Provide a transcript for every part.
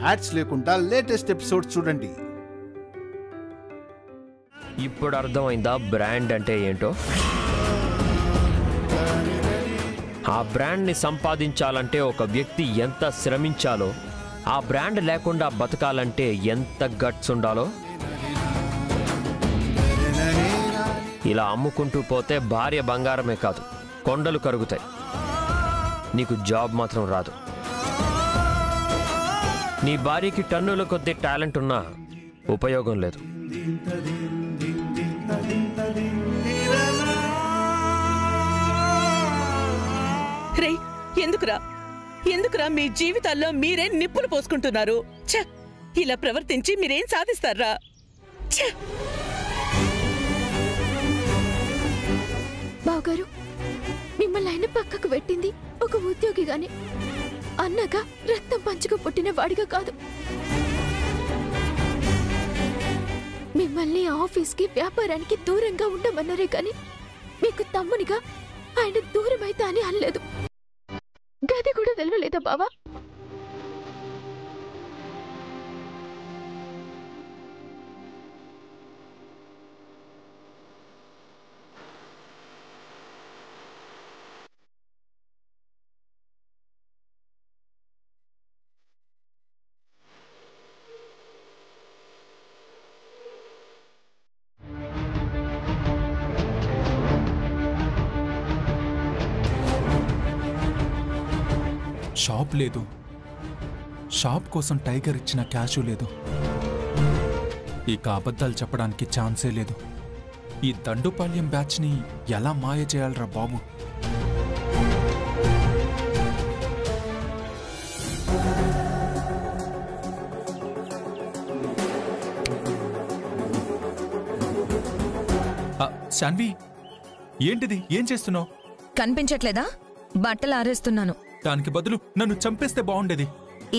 Ads లేకుండా latest episode చూడండి. ఇప్పుడు అర్థమైందా బ్రాండ్ అంటే ఏంటో? ఆ బ్రాండ్ని సంపాదించాలంటే ఒక వ్యక్తి ఎంత శ్రమించాలో, ఆ బ్రాండ్ లేకుండా బతకాలంటే ఎంత గట్స్ ఉండాలో. ఇలా అమ్ముకుంటూ పోతే భార్య బంగారమే కాదు, కొండలు కరుగుతాయి. నీకు జాబ్ మాత్రం రాదు. నీ భార్యకి టన్నుల కొద్దీ టాలెంట్ ఉన్నా ఉపయోగం లేదు. రే, ఎందుకురా మీ జీవితాల్లో మీరే నిప్పులు పోసుకుంటున్నారు? ఛ, ఇలా ప్రవర్తించి మీరేం సాధిస్తారా? బావగారు, మిమ్మల్ని ఆయన పక్కకు పెట్టింది ఒక ఉద్యోగిగానే, అన్నగా రక్తం పంచుకు పుట్టిన వాడిగా కాదు. మిమ్మల్ని ఆఫీస్కి వ్యాపారానికి దూరంగా ఉండమన్నారే కానీ మీకు తమ్మునిగా ఆయన దూరం అయితే అని అనలేదు. గది కూడా తెలవలేదా బావా? షాప్ లేదు, షాప్ కోసం టైగర్ ఇచ్చిన క్యాషు లేదు. ఇక అబద్ధాలు చెప్పడానికి ఛాన్సే లేదు. ఈ దండుపాళ్యం బ్యాచ్ని ఎలా మాయ చేయాలరా బాబు? శాన్వి, ఏంటిది? ఏం చేస్తున్నావు? కనిపించట్లేదా? బట్టలు ఆరేస్తున్నాను. దానికి బదులు నన్ను చంపేస్తే బాగుండేది.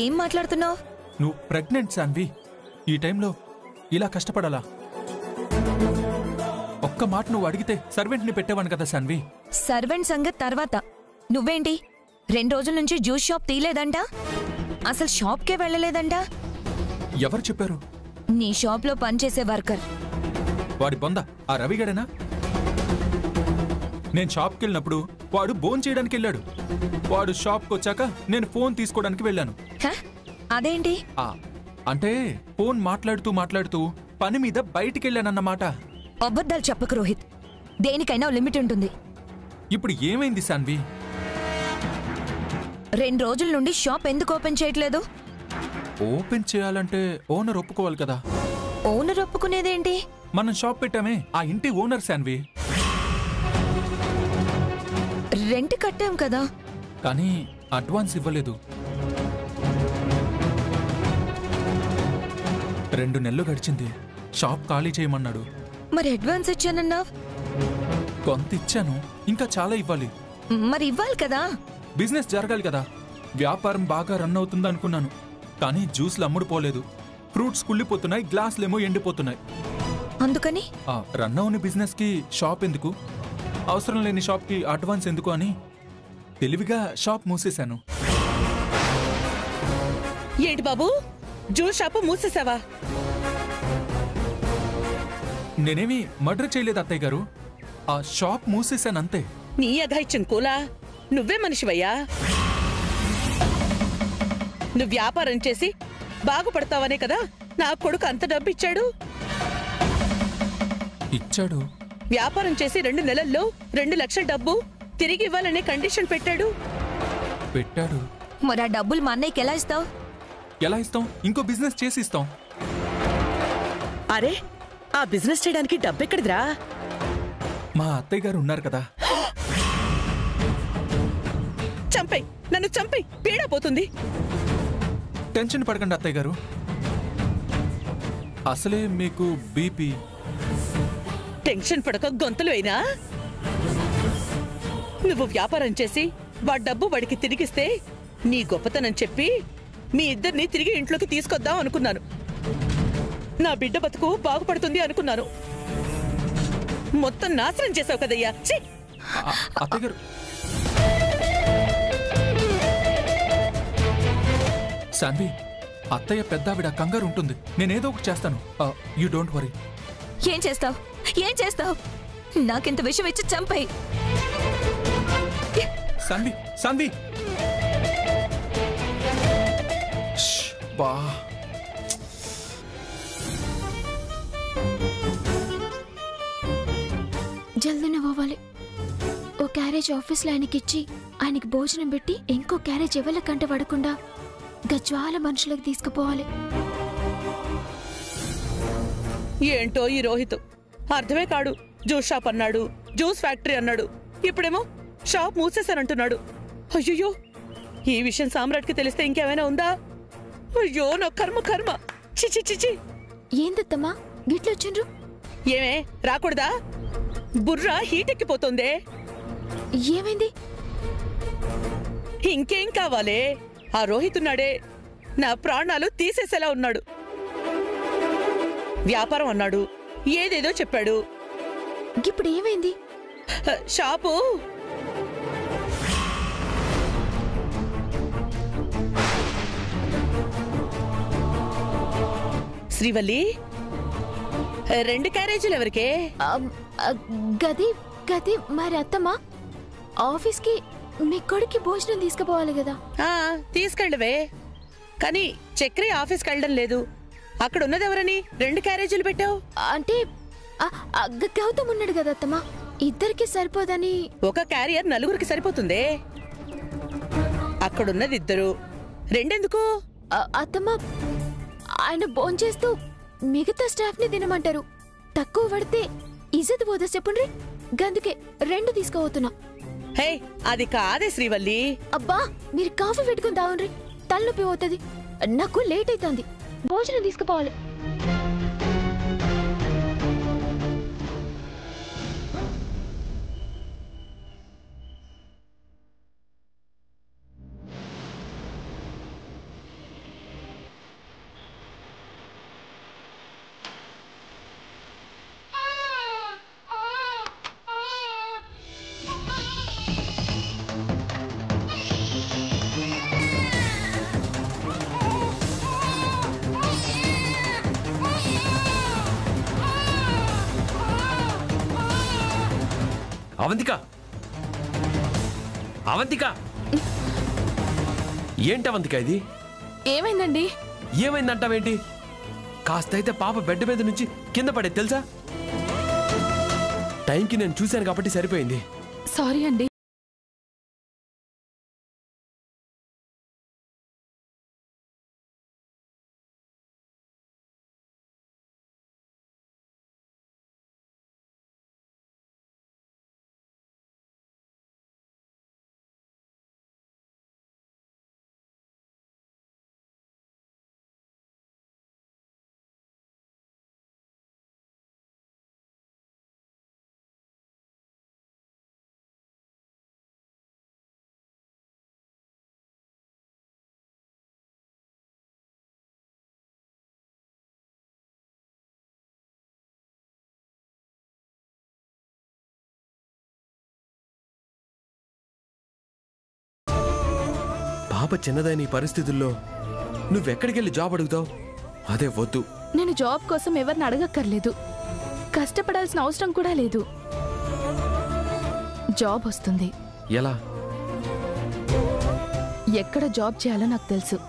ఏం మాట్లాడుతున్నావు? నువ్వు ప్రెగ్నెంట్ శాన్వి. ఈ టైంలో ఇలా కష్టపడాలా? ఒక్క మాట నువ్వు అడిగితే సర్వెంట్ని పెట్టేవాను కదా శాన్వి. సర్వెంట్ సంగతి తర్వాత. నువ్వేంటి 2 రోజుల నుంచి జ్యూస్ షాప్ తీయలేదంట? అసలు షాప్కే వెళ్ళలేదంట? ఎవరు చెప్పారు? నీ షాప్లో పనిచేసే వర్కర్. వాడి బొంద ఆ రవిగడేనా? నేను షాప్కి వెళ్ళినప్పుడు వాడు బోన్ చేయడానికి వెళ్ళాడు. వాడు షాప్కి వచ్చాక నేను ఫోన్ తీసుకోవడానికి వెళ్ళాను. అదేంటి? అంటే ఫోన్ మాట్లాడుతూ పని మీద బయటికి వెళ్ళానన్నమాట. అబద్ధాలు చెప్పకు రోహిత్. దేనికైనా లిమిట్ ఉంటుంది. ఇప్పుడు ఏమైంది శాన్వి? 2 రోజుల నుండి షాప్ ఎందుకు ఓపెన్ చేయట్లేదు? ఓపెన్ చేయాలంటే ఓనర్ ఒప్పుకోవాలి కదా. ఓనర్ ఒప్పుకునేదేంటి? మనం షాప్ పెట్టామే, ఆ ఇంటి ఓనర్ శాన్వి. రెంట్ కట్టాం కదా. కానీ అడ్వాన్స్ ఇవ్వలేదు. 2 నెలలు గడిచింది. షాప్ ఖాళీ చేయమన్నాడు. మరి అడ్వాన్స్ ఇచ్చానన్నావ్? కొంత ఇచ్చాను, ఇంకా చాలా ఇవ్వాలి. మరి ఇవ్వాలి కదా. బిజినెస్ జరగాలి కదా. వ్యాపారం బాగా రన్ అవుతుంది అనుకున్నాను. కానీ జ్యూస్లు అమ్ముడుపోలేదు. ఫ్రూట్స్ కుళ్ళిపోతున్నాయి, గ్లాసులేమో ఎండిపోతున్నాయి. అందుకని రన్ అవుని బిజినెస్కి షాప్ ఎందుకు, అవసరం లేని షాప్కి అడ్వాన్స్ ఎందుకు అని తెలివిగా షాప్ మూసేశాను. ఏంటి బాబు, జ్యూస్ షాపు మూసేసావా? నేనేమి మర్డర్ చేయలేదు అత్తయ్య గారు. ఆ షాప్ మూసేశానంతే. నీ అఘాయిత్యం కూలా? నువ్వే మనిషివయ్యా. నువ్వు వ్యాపారం చేసి బాగుపడతావనే కదా నా కొడుకు అంత డబ్బు ఇచ్చాడు. వ్యాపారం చేసి 2 నెలల్లో 2 లక్షల డబ్బు తిరిగి ఇవ్వాలనే కండిషన్ పెట్టాడు. మరి ఆ డబ్బులు మా అన్నయ్యకి ఎలా ఇస్తావు? ఎలా ఇస్తాం? ఇంకో బిజినెస్ చేసి ఇస్తాం. అరే, ఆ బిజినెస్ చేయడానికి డబ్బెక్కడిదిరా? మా అత్తయ్య గారు ఉన్నారు కదా. నన్ను చంపై, పీడా పోతుంది. టెన్షన్ పడకండి అత్తయ్య గారు. అసలే మీకు బీపీ. టెన్షన్ పడక గొంతులు అయినా. నువ్వు వ్యాపారం చేసి వాడి డబ్బు వాడికి తిరిగిస్తే నీ గొప్పతనం చెప్పి మీ ఇద్దరిని తిరిగి ఇంట్లోకి తీసుకొద్దాం అనుకున్నాను. నా బిడ్డ బతుకు బాగుపడుతుంది అనుకున్నాను. మొత్తం నాశనం చేసావు కదయ్యా. శాన్వి, అత్తయ్య పెద్దావిడ కంగారు ఉంటుంది. నేనేదో ఒకటి చేస్తాను. You don't worry. ఏం చేస్తావు? ఏం చేస్తావు? నాకింత విషయం ఇచ్చి చంపేయి. సంధి సంధి బా జల్దీనే పోవాలి. ఓ క్యారేజ్ ఆఫీస్లో ఆయనకిచ్చి ఆయనకి భోజనం పెట్టి ఇంకో క్యారేజ్ ఎవరి కంట పడకుండా గజ్వాల మనుషులకు తీసుకుపోవాలి. ఏంటో ఈ రోహిత్ అర్థమే కాడు. జ్యూస్ షాప్ అన్నాడు, జ్యూస్ ఫ్యాక్టరీ అన్నాడు, ఇప్పుడేమో షాప్ మూసేశానంటున్నాడు. అయ్యో, ఈ విషయం సామ్రాట్కి తెలిస్తే ఇంకేమైనా ఉందా? అయ్యో నా కర్మ కర్మ. చిచి చిచి. ఏందత్తమ్మా గిట్లొచ్చిండ్రు? ఏమే రాకూడదా? బుర్ర హీట్ ఎక్కిపోతుందే. ఏమైంది? ఇంకేం కావాలే? ఆ రోహిత్ ఉన్నాడే, నా ప్రాణాలు తీసేసేలా ఉన్నాడు. వ్యాపారం అన్నాడు, ఏదేదో చెప్పాడు. ఇప్పుడు ఏమైంది? షాపు శ్రీవల్లి, 2 క్యారేజీలు ఎవరికే? గది గది మరి అత్తమ్మా ఆఫీస్కి మీ కొడుక్కి భోజనం తీసుకుపోవాలి కదా. తీసుకెళ్ళవే, కానీ చక్రి ఆఫీస్కి వెళ్ళడం లేదు. అక్కడ ఉన్నది ఎవరని 2 క్యారేజీలు పెట్టావు? అంటే గౌతమ్ ఉన్నాడు కదా అత్తమ్మా, ఇద్దరికి సరిపోదని. ఒక క్యారియర్ 4గురికి సరిపోతుందే. అక్కడున్నది 2, 2 ఎందుకు? అత్తమ్మా ఆయన భోంచేస్తూ మిగతా స్టాఫ్ ని తినమంటారు. తక్కువ పడితే ఇజ్జత్ పోదా చెప్పండి. గందుకే 2 తీసుకోబోతున్నా. హే, అది కాదే శ్రీవల్లి. అబ్బా మీరు కాఫీ పెట్టుకుని తాగండి, తలనొప్పి పోతుంది. నాకు లేట్ అవుతుంది, భోజనం తీసుకుపోవాలి. అవంతిక, అవంతిక, ఏంటి అవంతిక ఇది? ఏమైందండి? ఏమైందంటావేంటి? కాస్త అయితే పాప బెడ్ మీద నుంచి కింద పడేది తెలుసా? టైంకి నేను చూశాను కాబట్టి సరిపోయింది. సారీ అండి. పాప చిన్నదైన ఈ పరిస్థితుల్లో నువ్వెక్కడికెళ్ళి జాబ్ అడుగుతావు? అదే వద్దు. నేను జాబ్ కోసం ఎవరిని అడగక్కర్లేదు, కష్టపడాల్సిన అవసరం కూడా లేదు. జాబ్ వస్తుంది. ఎలా? ఎక్కడ జాబ్ చేయాలో నాకు తెలుసు.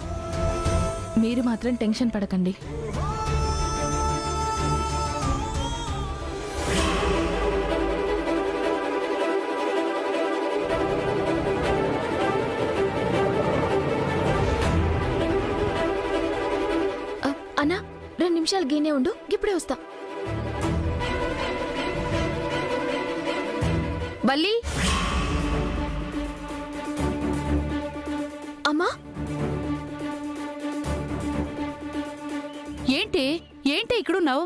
మీరు మాత్రం టెన్షన్ పడకండి. అన్నా 2 నిమిషాలు గీనే ఉండు, ఇప్పుడే వస్తా. బల్లి, అమ్మా ఏంటి ఏంటి ఇక్కడున్నావు?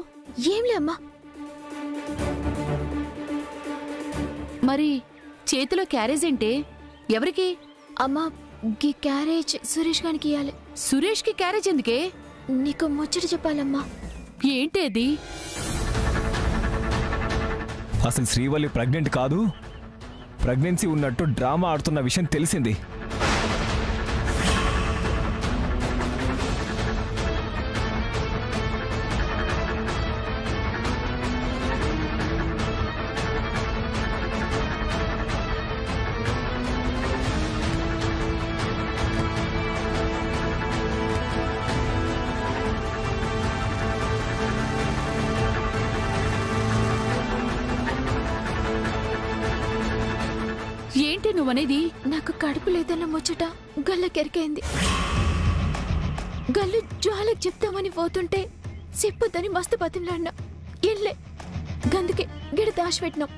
ఏంలే అమ్మా. మరి చేతిలో క్యారేజ్ ఏంటి? ఎవరికి? అమ్మా గీ క్యారేజ్ సురేష్ గారికి ఇయ్యాలి. సురేష్కి క్యారేజ్ ఎందుకే? నీకు ముచ్చట చెప్పాలమ్మా. ఏంటి అది? అసలు శ్రీవల్లి ప్రెగ్నెంట్ కాదు, ప్రెగ్నెన్సీ ఉన్నట్టు డ్రామా ఆడుతున్న విషయం తెలిసింది. నువ్వనేది? నాకు కడుపు లేదన్న ముచ్చట గల్లకెరికైంది. గల్లు జ్వాలకు చెప్తామని పోతుంటే చెప్పొద్దని మస్తు బతిమలాడినా. ఎల్లే గందుకే గిడ దాచిపెట్టినాం.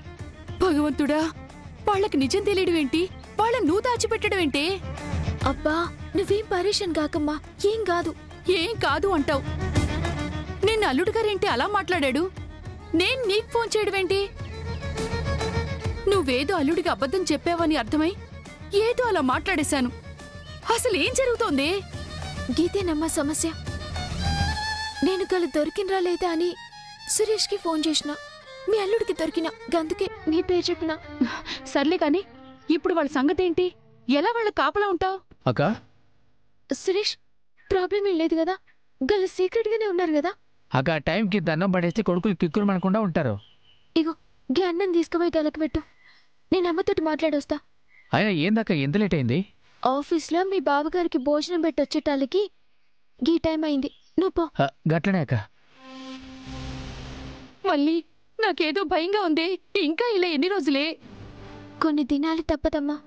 భగవంతుడా, వాళ్ళకి నిజం తెలియడమేంటి? వాళ్ళ నువ్వు దాచిపెట్టడం ఏంటి? అబ్బా నువ్వేం పరేషాన్ కాకమ్మా, ఏం కాదు. ఏం కాదు అంటావు? నిన్న అల్లుడు గారేంటి అలా మాట్లాడాడు? నేను నీకు ఫోన్ చేయడమేంటి? నువ్వేదో అల్లుడికి అబద్ధం చెప్పావని అర్థమై ఏదో అలా మాట్లాడేశాను. అసలు ఏం జరుగుతోంది? గీతేనమ్మా సమస్య. నేను గల దొరికినరా లేదా అని సురేష్కి ఫోన్ చేసిన. మీ అల్లుడికి దొరికిన గందుకే నీ పేరు చెప్పిన. సర్లే కాని ఇప్పుడు వాళ్ళ సంగతి ఏంటి? ఎలా వాళ్ళ కాపలా ఉంటావు? అక్క, సురేష్ ప్రాబ్లం ఏం లేదు కదా? గల సీక్రెట్ గానే ఉన్నారు కదా? అక్క టైంకి దండం పడేస్తే కొడుకులు కిక్కులు మనకుండా ఉంటారు. ఇగో గీ అన్నం తీసుకుపోయి గలకు పెట్టు. నేను అమ్మతోటి మాట్లాడొస్తా. అయినా ఏందక్క ఎంత లేట్ అయింది? ఆఫీస్లో మీ బావగారికి భోజనం పెట్టి వచ్చేటాలకి గీ టైం అయింది. నువ్వు పో. గట్లనే అక్క. మళ్ళీ నాకేదో భయంగా ఉంది. ఇంకా ఇలా ఎన్ని రోజులే? కొన్ని దినాలు తప్పదమ్మా.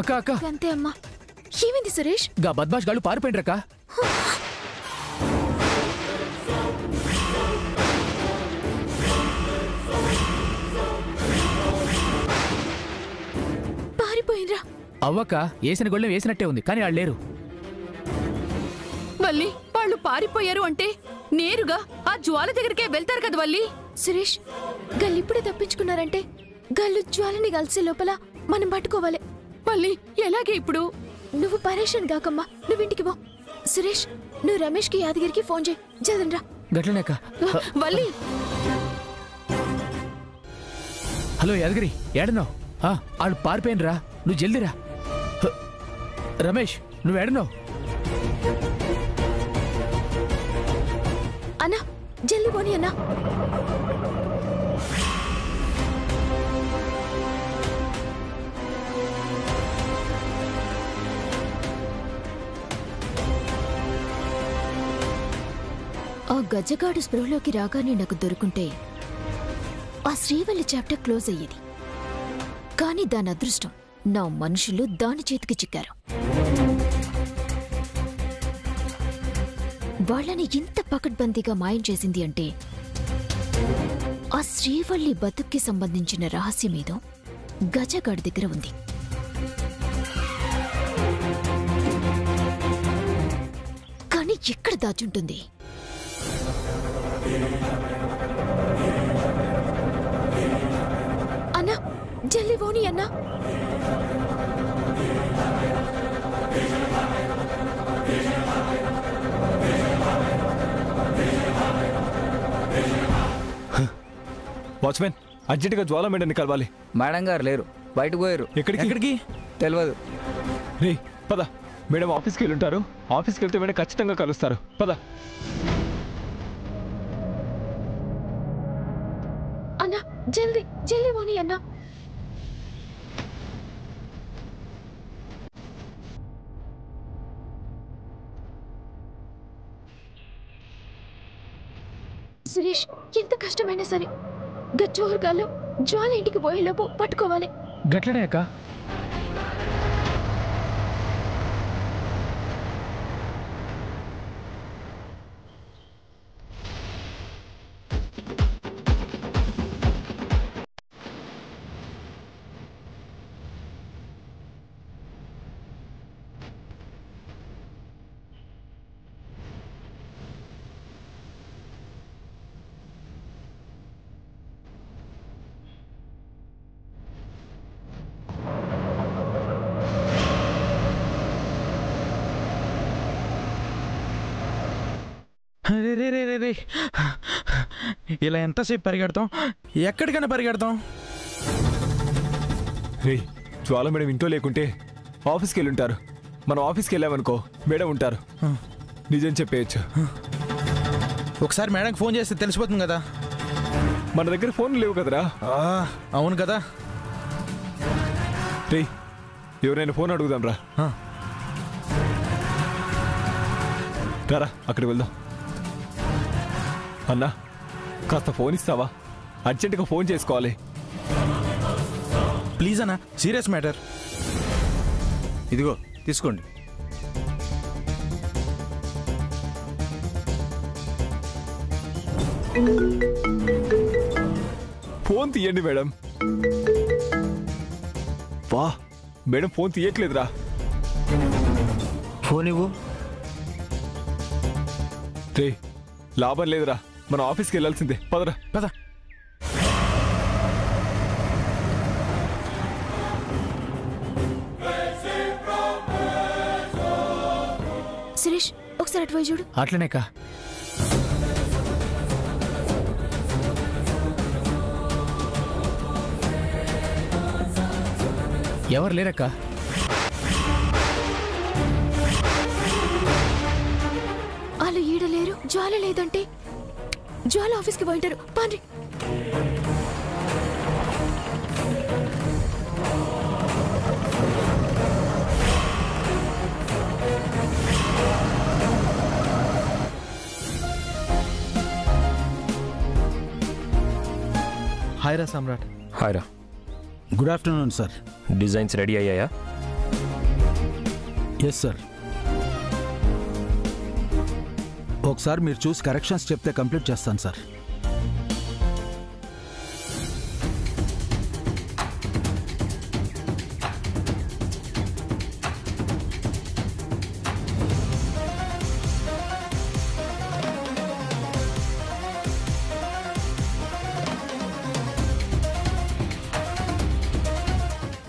అక్క అక్క, అంతే అమ్మా. ఏమైంది సురేష్? గా బద్మాష్ గాళ్ళు పారిపోయిండ్రక్క. పారిపోయినరా? అవ్వక్క, వేసిన గొళ్ళెం వేసినట్టే ఉంది, కానీ వాళ్ళు లేరు. మళ్ళీ వాళ్ళు పారిపోయారు అంటే నేరుగా ఆ జ్వాల దగ్గరికే వెళ్తారు కదా వల్లి. సురేష్ గల్లిప్పుడే తప్పించుకున్నారంటే గల్లు జ్వాలని కలిసే లోపల మనం పట్టుకోవాలి. మళ్ళీ ఎలాగే ఇప్పుడు? నువ్వు పరేషాన్ కాకమ్మా, నువ్వు ఇంటికి పో. సురేష్ నువ్వు రమేష్కి యాదగిరికి ఫోన్ చేయి. చదనరా. గట్లనే అక్క. వల్లి, హలో యాదగిరి, ఏడన్నావు? వాళ్ళు పారిపోయినరా, నువ్వు జల్దిరా. రమేష్ నువ్వు ఏడన్నావు? అన్నా జల్ది పోనీ అన్నా. ఆ గజ్జగాడు స్పృహలోకి రాగానే నాకు దొరుకుంటే ఆ శ్రీవల్లి చాప్టర్ క్లోజ్ అయ్యేది. కానీ దాని అదృష్టం, నా మనుషులు దాని చేతికి చిక్కారు. వాళ్ళని ఇంత పకడ్బందీగా మాయం చేసింది అంటే ఆ శ్రీవల్లి బతుక్కి సంబంధించిన రహస్యమేదో గజగాడి దగ్గర ఉంది. కానీ ఎక్కడ దాచుంటుంది? అన్నా జల్లి పోనీ అన్నా. వాచ్మెన్, అర్జెంటుగా జ్వాల మేడంని కలవాలి. మేడం గారు లేరు, బయటకు పోయారు. ఎక్కడికి? తెలియదు. రే పద, మేడం ఆఫీస్కి వెళ్ళుంటారు. ఆఫీస్కి వెళ్తే మేడం ఖచ్చితంగా కలుస్తారు. పద. అన్నా జల్ది జల్ది పోనీ అన్నా. సురేష్ ఎంత కష్టమైనా సరే గచ్చోహర్గాల్లో జ్వాల ఇంటికి పోయేలోపు పట్టుకోవాలి. గట్లనే అక్క. ఇలా ఎంతసేపు పరిగెడతాం? ఎక్కడికైనా పరిగెడతాం. రే జ్వాల మేడం ఇంట్లో లేకుంటే ఆఫీస్కి వెళ్ళి ఉంటారు. మనం ఆఫీస్కి వెళ్ళామనుకో మేడం ఉంటారు. నిజం చెప్పేయచ్చు. ఒకసారి మేడంకి ఫోన్ చేస్తే తెలిసిపోతుంది కదా. మన దగ్గర ఫోన్ లేవు కదరా. అవును కదా. రే ఎవరైనా ఫోన్ అడుగుదాం రా. రారా అక్కడికి వెళ్దాం. అన్నా కాస్త ఫోన్ ఇస్తావా? అర్జెంటుగా ఫోన్ చేసుకోవాలి. ప్లీజ్ అన్నా, సీరియస్ మ్యాటర్. ఇదిగో తీసుకోండి. ఫోన్ తీయండి మేడం. వా మేడం ఫోన్ తీయట్లేదురా. ఫోన్ ఇవ్వు. రే లాభం లేదురా, మన ఆఫీస్కి వెళ్ళాల్సిందే. పదరా పద. సురేష్ ఒకసారి అటువై చూడు. అట్లనేకా. ఎవరు లేరక్క. వాళ్ళు ఈడలేరు. జ్వాల లేదంటే జ్వాల ఆఫీస్కి పోయింటారు. పాండ్రి. హాయ్ రా సమ్రాట్. హాయ్ రా. Good afternoon sir. Designs ready అయ్యాయా? Yes sir. ఒకసారి మీరు చూసి కరెక్షన్స్ చెప్తే కంప్లీట్ చేస్తాను సార్.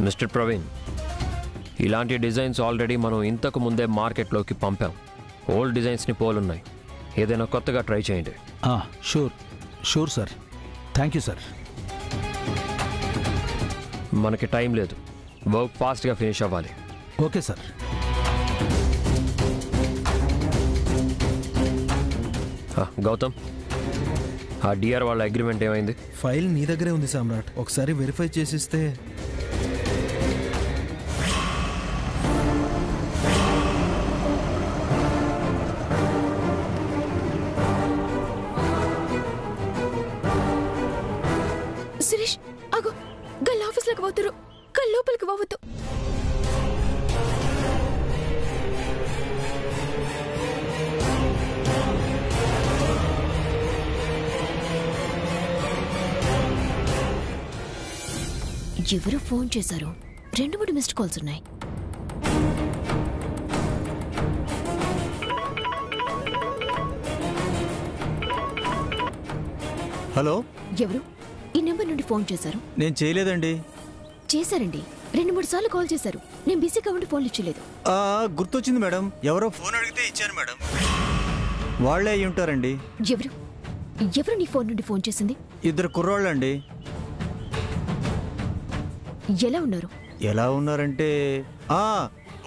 మిస్టర్ ప్రవీణ్, ఇలాంటి డిజైన్స్ ఆల్రెడీ మనం ఇంతకు ముందే మార్కెట్లోకి పంపాం. ఓల్డ్ డిజైన్స్ని పోలున్నాయి. ఏదైనా కొత్తగా ట్రై చేయండి. Sure sir. Thank you sir. మనకి టైం లేదు. వర్క్ ఫాస్ట్గా ఫినిష్ అవ్వాలి. Okay sir. గౌతమ్, ఆ డిఆర్ వాళ్ళ అగ్రిమెంట్ ఏమైంది? ఫైల్ నీ దగ్గరే ఉంది సామ్రాట్. ఒకసారి వెరిఫై చేసిస్తే. సురేష్ ఆగు. గల్ ఆఫీస్లోకి పోతురు. గల్ లోపలికి పోవద్దు. ఎవరు ఫోన్ చేశారు? 2-3 మిస్డ్ కాల్స్ ఉన్నాయి. హలో, ఎవరు ఈ నెంబర్ నుండి ఫోన్ చేశారు? నేను చేయలేదండి. చేశారండి. 2-3 సార్లు కాల్ చేశారు. నేను బిజీగా ఉండి ఫోన్లు ఇచ్చలేదు. గుర్తొచ్చింది మేడం. ఎవరో ఫోన్ అడిగితే ఇచ్చాను మేడం. వాళ్లే అయి ఉంటారండి. ఎవరు నీ ఫోన్ నుండి ఫోన్ చేసింది? 2 కుర్రాళ్ళండి. ఎలా ఉన్నారు? ఎలా ఉన్నారంటే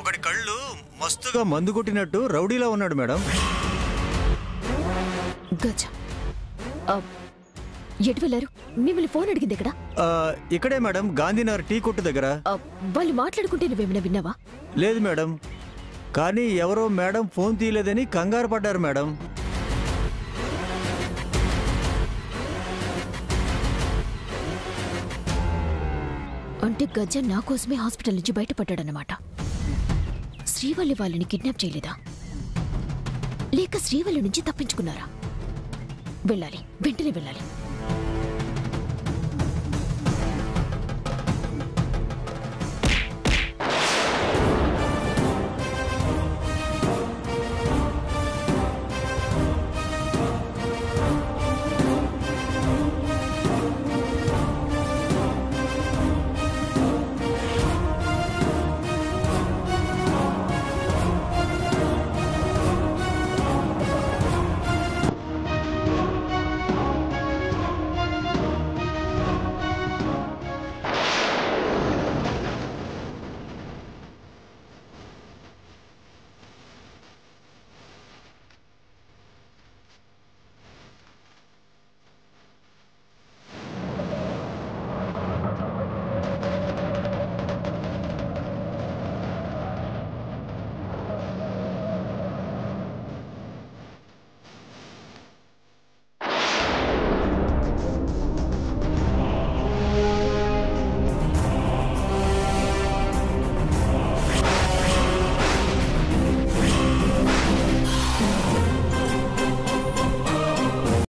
ఒకటి కళ్ళు మస్తుగా మందు కొట్టినట్టు రౌడీలా ఉన్నాడు మేడం. గజ ఎటు వెళ్ళారు? మిమ్మల్ని ఫోన్ అడిగింది ఎక్కడ? ఇక్కడే మేడం, గాంధీనగర్ టీ కొట్టు దగ్గర. వాళ్ళు మాట్లాడుకుంటే నువ్వేమైనా విన్నావా? లేదు మేడం, కానీ ఎవరో మేడం ఫోన్ తీయలేదని కంగారు పడ్డారు మేడం. అంటే గజ్జ నా కోసమే హాస్పిటల్ నుంచి బయటపడ్డాడన్నమాట. శ్రీవల్లి వాళ్ళని కిడ్నాప్ చేయలేదా? లేక శ్రీవల్లి నుంచి తప్పించుకున్నారా? వెళ్ళాలి, వెంటనే వెళ్ళాలి.